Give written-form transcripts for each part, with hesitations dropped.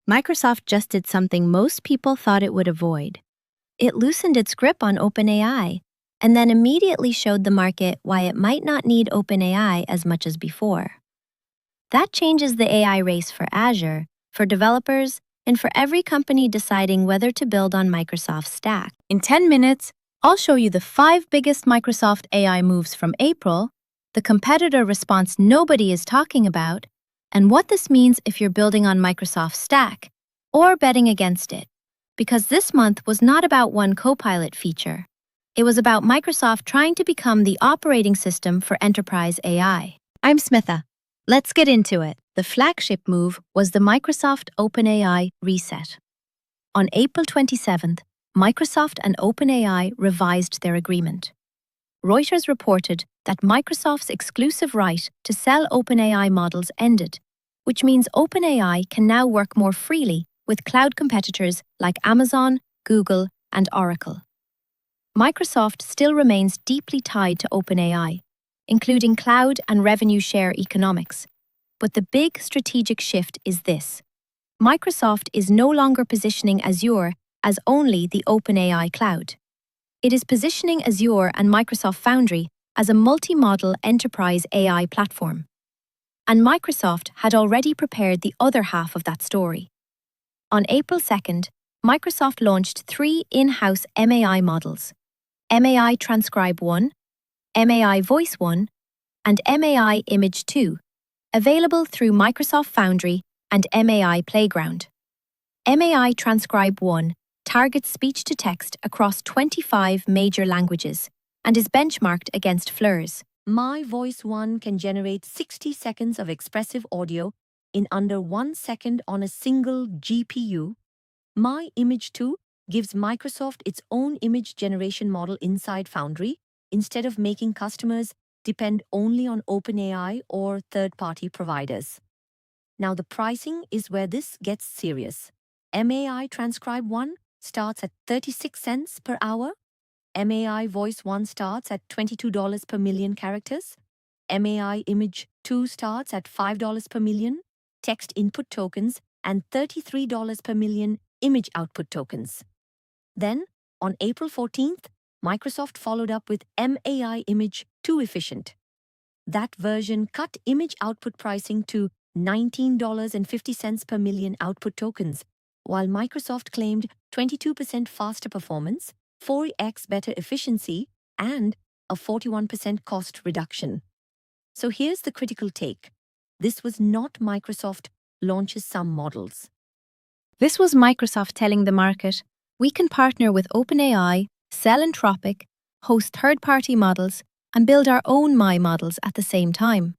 Microsoft just did something most people thought it would avoid. It loosened its grip on OpenAI and then immediately showed the market why it might not need OpenAI as much as before. That changes the AI race for Azure, for developers, and for every company deciding whether to build on Microsoft's stack. In 10 minutes, I'll show you the 5 biggest Microsoft AI moves from April, the competitor response nobody is talking about, and what this means if you're building on Microsoft's stack or betting against it. Because this month was not about one Copilot feature. It was about Microsoft trying to become the operating system for enterprise AI. I'm Smitha. Let's get into it. The flagship move was the Microsoft OpenAI reset. On April 27th, Microsoft and OpenAI revised their agreement. Reuters reported that Microsoft's exclusive right to sell OpenAI models ended, which means OpenAI can now work more freely with cloud competitors like Amazon, Google, and Oracle. Microsoft still remains deeply tied to OpenAI, including cloud and revenue share economics. But the big strategic shift is this. Microsoft is no longer positioning Azure as only the OpenAI cloud. It is positioning Azure and Microsoft Foundry as a multi-model enterprise AI platform. And Microsoft had already prepared the other half of that story. On April 2nd, Microsoft launched 3 in-house MAI models: MAI Transcribe 1, MAI Voice 1, and MAI Image 2, available through Microsoft Foundry and MAI Playground. MAI Transcribe 1 targets speech-to-text across 25 major languages and is benchmarked against FLIR's. MAI Voice 1 can generate 60 seconds of expressive audio in under 1 second on a single GPU. MAI Image 2 gives Microsoft its own image generation model inside Foundry, instead of making customers depend only on OpenAI or third-party providers. Now the pricing is where this gets serious. MAI Transcribe 1 starts at 36 cents per hour. MAI Voice 1 starts at $22 per million characters. MAI Image 2 starts at $5 per million text input tokens and $33 per million image output tokens. Then, on April 14th, Microsoft followed up with MAI Image 2 Efficient. That version cut image output pricing to $19.50 per million output tokens, while Microsoft claimed 22% faster performance, 4x better efficiency, and a 41% cost reduction. So here's the critical take. This was not Microsoft launches some models. This was Microsoft telling the market, we can partner with OpenAI, sell Anthropic, host third-party models, and build our own MAI models at the same time.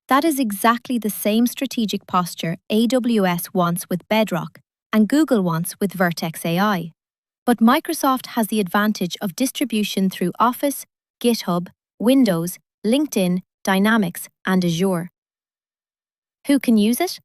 That is exactly the same strategic posture AWS wants with Bedrock and Google wants with Vertex AI. But Microsoft has the advantage of distribution through Office, GitHub, Windows, LinkedIn, Dynamics, and Azure. Who can use it?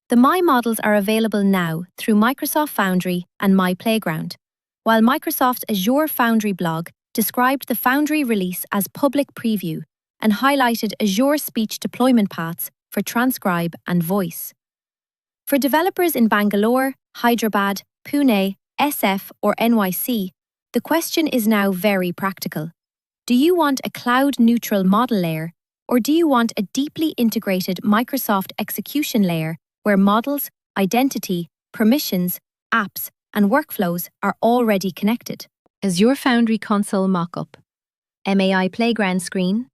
The MAI models are available now through Microsoft Foundry and MAI Playground, while Microsoft's Azure Foundry blog described the Foundry release as public preview and highlighted Azure speech deployment paths for transcribe and voice. For developers in Bangalore, Hyderabad, Pune, SF, or NYC, the question is now very practical. Do you want a cloud-neutral model layer, or do you want a deeply integrated Microsoft execution layer where models, identity, permissions, apps, and workflows are already connected? Azure Foundry console mockup, MAI Playground screen,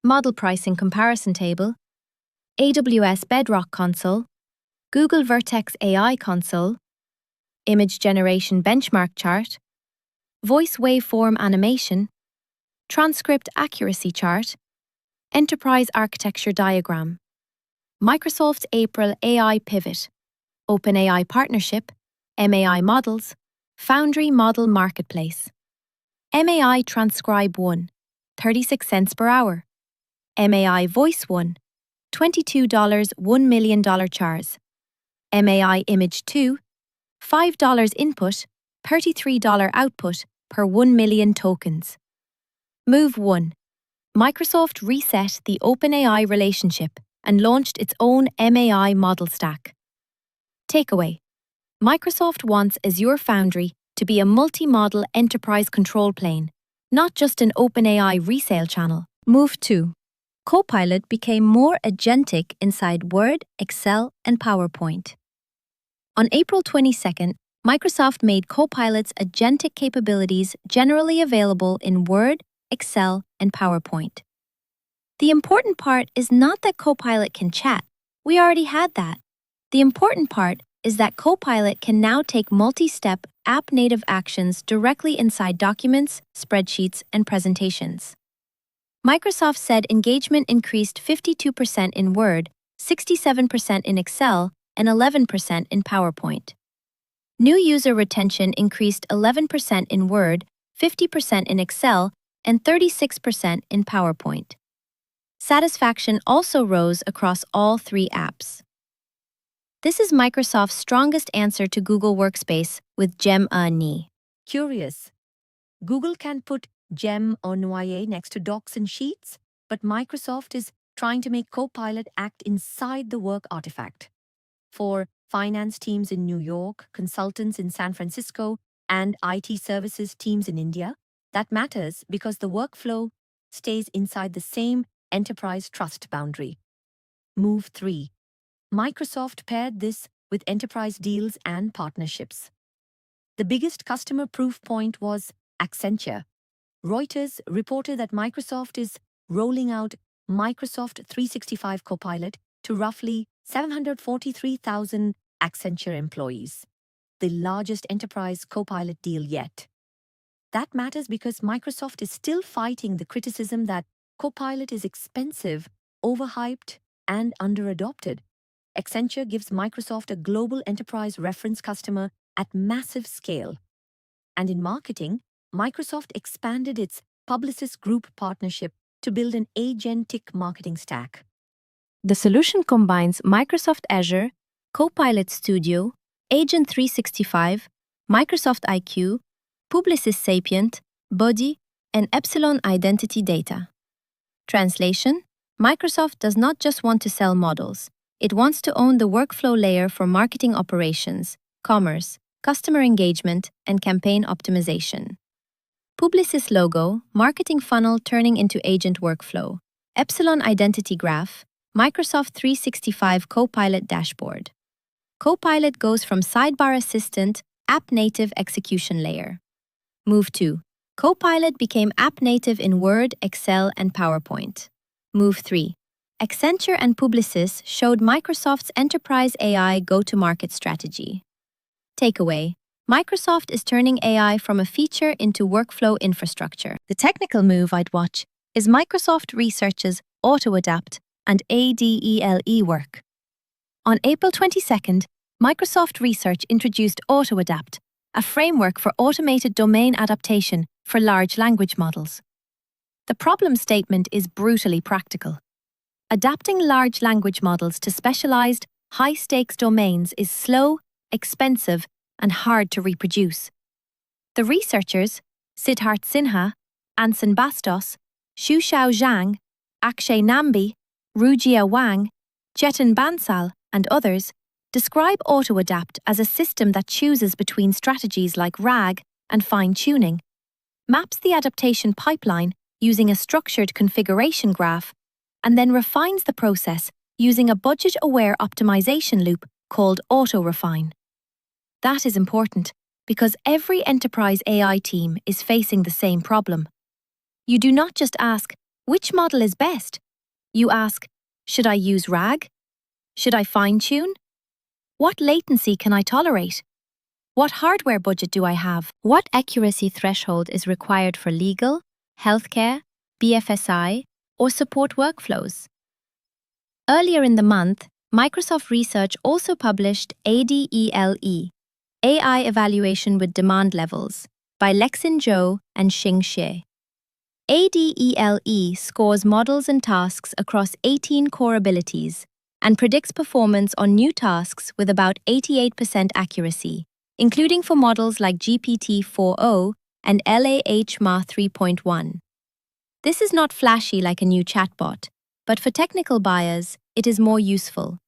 model pricing comparison table, AWS Bedrock console, Google Vertex AI console, image generation benchmark chart, voice waveform animation, transcript accuracy chart, enterprise architecture diagram, Microsoft's April AI pivot, OpenAI partnership, MAI models, Foundry model marketplace, MAI Transcribe 1, 36 cents per hour, MAI Voice 1, $22 $1 million chars, MAI Image 2, $5 input, $33 output per 1 million tokens. Move 1. Microsoft reset the OpenAI relationship and launched its own MAI model stack. Takeaway: Microsoft wants Azure Foundry to be a multi-model enterprise control plane, not just an OpenAI resale channel. Move 2. Copilot became more agentic inside Word, Excel, and PowerPoint. On April 22nd, Microsoft made Copilot's agentic capabilities generally available in Word, Excel, and PowerPoint. The important part is not that Copilot can chat. We already had that. The important part is that Copilot can now take multi-step, app-native actions directly inside documents, spreadsheets, and presentations. Microsoft said engagement increased 52% in Word, 67% in Excel, and 11% in PowerPoint. New user retention increased 11% in Word, 50% in Excel, and 36% in PowerPoint. Satisfaction also rose across all 3 apps. This is Microsoft's strongest answer to Google Workspace with Gem-a-ni. Curious. Google can put Gem-a-ni next to Docs and Sheets, but Microsoft is trying to make Copilot act inside the work artifact. For finance teams in New York, consultants in San Francisco, and IT services teams in India, that matters because the workflow stays inside the same enterprise trust boundary. Move 3. Microsoft paired this with enterprise deals and partnerships. The biggest customer proof point was Accenture. Reuters reported that Microsoft is rolling out Microsoft 365 Copilot to roughly 743,000 Accenture employees, the largest enterprise Copilot deal yet. That matters because Microsoft is still fighting the criticism that Copilot is expensive, overhyped, and underadopted. Accenture gives Microsoft a global enterprise reference customer at massive scale. And in marketing, Microsoft expanded its Publicis Group partnership to build an agentic marketing stack. The solution combines Microsoft Azure, Copilot Studio, Agent 365, Microsoft IQ, Publicis Sapient, Body, and Epsilon Identity Data. Translation: Microsoft does not just want to sell models. It wants to own the workflow layer for marketing operations, commerce, customer engagement, and campaign optimization. Publicis logo, marketing funnel turning into agent workflow. Epsilon Identity Graph, Microsoft 365 Copilot dashboard. Copilot goes from sidebar assistant, app-native execution layer. Move 2. Copilot became app-native in Word, Excel, and PowerPoint. Move 3. Accenture and Publicis showed Microsoft's enterprise AI go-to-market strategy. Takeaway: Microsoft is turning AI from a feature into workflow infrastructure. The technical move I'd watch is Microsoft Research's AutoAdapt and ADELE work. On April 22nd, Microsoft Research introduced AutoAdapt, a framework for automated domain adaptation for large language models. The problem statement is brutally practical. Adapting large language models to specialized, high-stakes domains is slow, expensive, and hard to reproduce. The researchers, Siddharth Sinha, Anson Bastos, Xuxiao Zhang, Akshay Nambi, Rujia Wang, Chetan Bansal, and others, describe AutoAdapt as a system that chooses between strategies like RAG and fine-tuning, maps the adaptation pipeline using a structured configuration graph, and then refines the process using a budget-aware optimization loop called AutoRefine. That is important because every enterprise AI team is facing the same problem. You do not just ask, which model is best? You ask, should I use RAG? Should I fine-tune? What latency can I tolerate? What hardware budget do I have? What accuracy threshold is required for legal, healthcare, BFSI, or support workflows? Earlier in the month, Microsoft Research also published ADELE, AI Evaluation with Demand Levels, by Lexin Zhou and Xing Xie. ADELE scores models and tasks across 18 core abilities and predicts performance on new tasks with about 88% accuracy, including for models like GPT-4o and LaH-MA 3.1. This is not flashy like a new chatbot, but for technical buyers, it is more useful.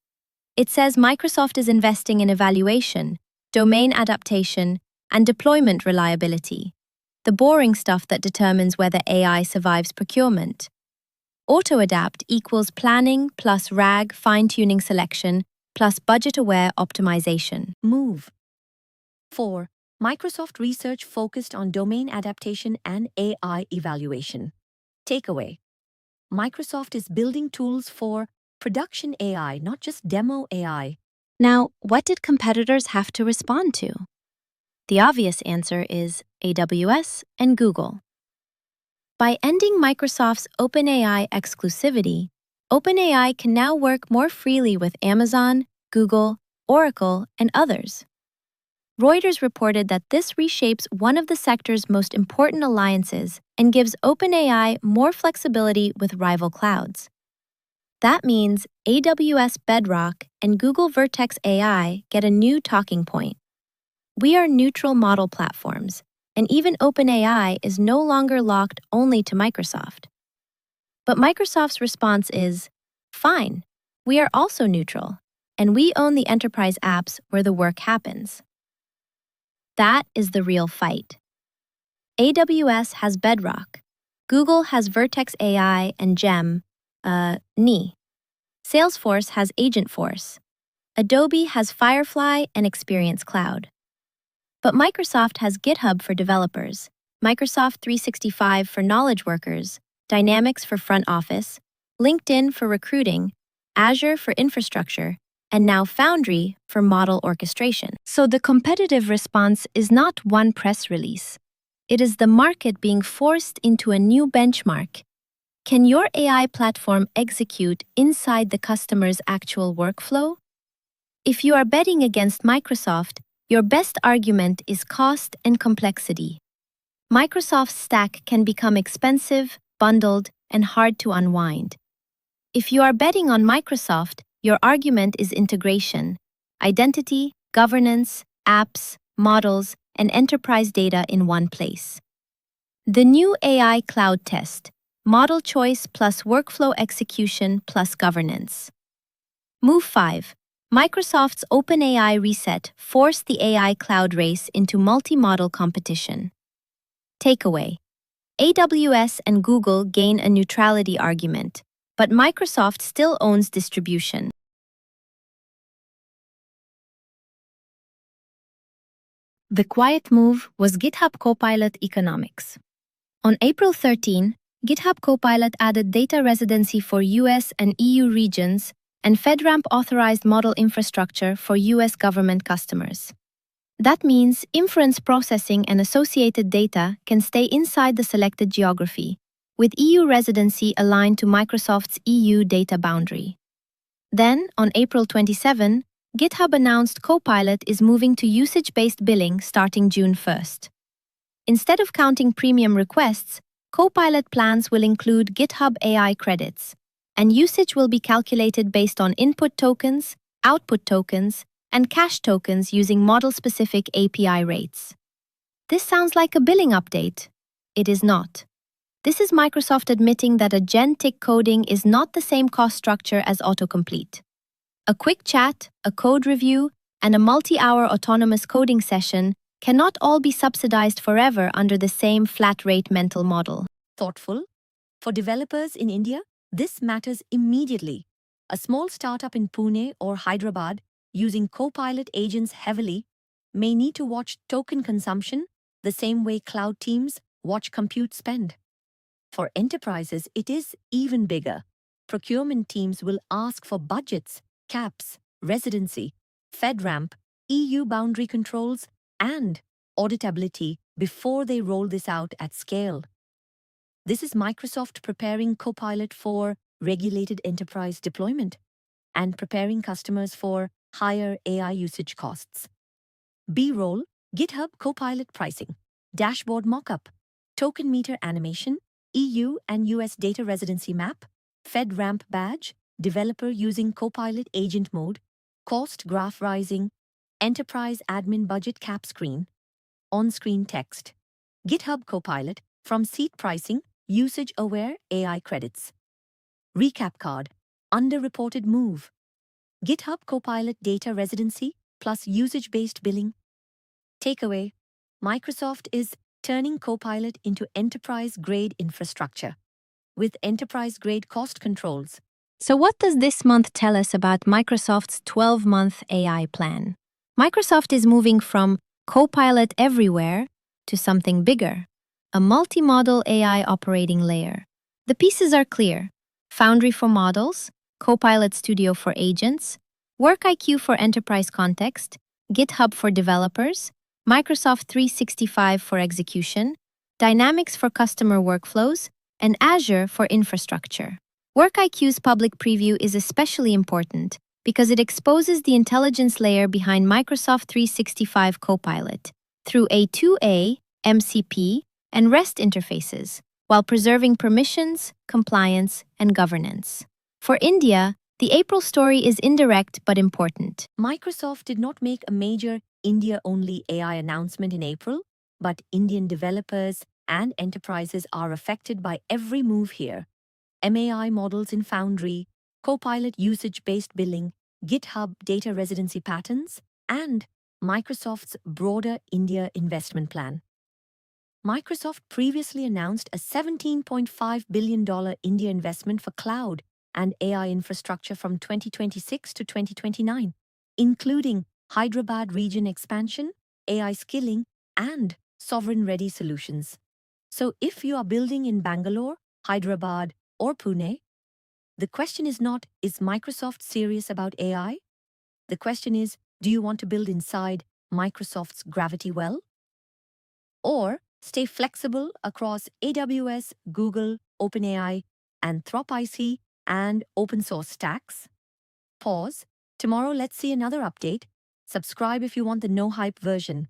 It says Microsoft is investing in evaluation, domain adaptation, and deployment reliability, the boring stuff that determines whether AI survives procurement. Auto-adapt equals planning plus RAG fine-tuning selection plus budget-aware optimization. Move. 4. Microsoft research focused on domain adaptation and AI evaluation. Takeaway. Microsoft is building tools for production AI, not just demo AI. Now, what did competitors have to respond to? The obvious answer is AWS and Google. By ending Microsoft's OpenAI exclusivity, OpenAI can now work more freely with Amazon, Google, Oracle, and others. Reuters reported that this reshapes one of the sector's most important alliances and gives OpenAI more flexibility with rival clouds. That means AWS Bedrock and Google Vertex AI get a new talking point. We are neutral model platforms, and even OpenAI is no longer locked only to Microsoft. But Microsoft's response is, fine, we are also neutral, and we own the enterprise apps where the work happens. That is the real fight. AWS has Bedrock. Google has Vertex AI and Gem, NI. Salesforce has Agentforce. Adobe has Firefly and Experience Cloud. But Microsoft has GitHub for developers, Microsoft 365 for knowledge workers, Dynamics for front office, LinkedIn for recruiting, Azure for infrastructure, and now Foundry for model orchestration. So the competitive response is not one press release. It is the market being forced into a new benchmark. Can your AI platform execute inside the customer's actual workflow? If you are betting against Microsoft, your best argument is cost and complexity. Microsoft's stack can become expensive, bundled, and hard to unwind. If you are betting on Microsoft, your argument is integration, identity, governance, apps, models, and enterprise data in one place. The new AI cloud test, model choice plus workflow execution plus governance. Move 5. Microsoft's OpenAI reset forced the AI cloud race into multi-model competition. Takeaway. AWS and Google gain a neutrality argument, but Microsoft still owns distribution. The quiet move was GitHub Copilot economics. On April 13, GitHub Copilot added data residency for US and EU regions and FedRAMP authorized model infrastructure for US government customers. That means inference processing and associated data can stay inside the selected geography, with EU residency aligned to Microsoft's EU data boundary. Then, on April 27, GitHub announced Copilot is moving to usage-based billing starting June 1st. Instead of counting premium requests, Copilot plans will include GitHub AI credits, and usage will be calculated based on input tokens, output tokens, and cache tokens using model-specific API rates. This sounds like a billing update. It is not. This is Microsoft admitting that agentic coding is not the same cost structure as autocomplete. A quick chat, a code review, and a multi-hour autonomous coding session cannot all be subsidized forever under the same flat-rate mental model. Thoughtful? For developers in India, this matters immediately. A small startup in Pune or Hyderabad using Copilot agents heavily may need to watch token consumption the same way cloud teams watch compute spend. For enterprises, it is even bigger. Procurement teams will ask for budgets, caps, residency, FedRAMP, EU boundary controls, and auditability before they roll this out at scale. This is Microsoft preparing Copilot for regulated enterprise deployment and preparing customers for higher AI usage costs. B-roll, GitHub Copilot pricing, dashboard mockup, token meter animation, EU and US data residency map, FedRAMP badge, developer using Copilot agent mode, cost graph rising, enterprise admin budget cap screen, on-screen text. GitHub Copilot from seat pricing, usage-aware AI credits. Recap card, underreported move. GitHub Copilot data residency plus usage-based billing. Takeaway: Microsoft is turning Copilot into enterprise-grade infrastructure with enterprise-grade cost controls. So, what does this month tell us about Microsoft's 12-month AI plan? Microsoft is moving from Copilot everywhere to something bigger, a multi-model AI operating layer. The pieces are clear: Foundry for models, Copilot Studio for agents, WorkIQ for enterprise context, GitHub for developers, Microsoft 365 for execution, Dynamics for customer workflows, and Azure for infrastructure. WorkIQ's public preview is especially important because it exposes the intelligence layer behind Microsoft 365 Copilot through A2A, MCP, and REST interfaces, while preserving permissions, compliance, and governance. For India, the April story is indirect but important. Microsoft did not make a major India-only AI announcement in April, but Indian developers and enterprises are affected by every move here. MAI models in Foundry, Copilot usage-based billing, GitHub data residency patterns, and Microsoft's broader India investment plan. Microsoft previously announced a $17.5 billion India investment for cloud and AI infrastructure from 2026 to 2029, including Hyderabad region expansion, AI skilling, and sovereign-ready solutions. So if you are building in Bangalore, Hyderabad, or Pune, the question is not, is Microsoft serious about AI? The question is, do you want to build inside Microsoft's gravity well? Or stay flexible across AWS, Google, OpenAI, Anthropic, and open source stacks? Pause. Tomorrow, let's see another update. Subscribe if you want the no hype version.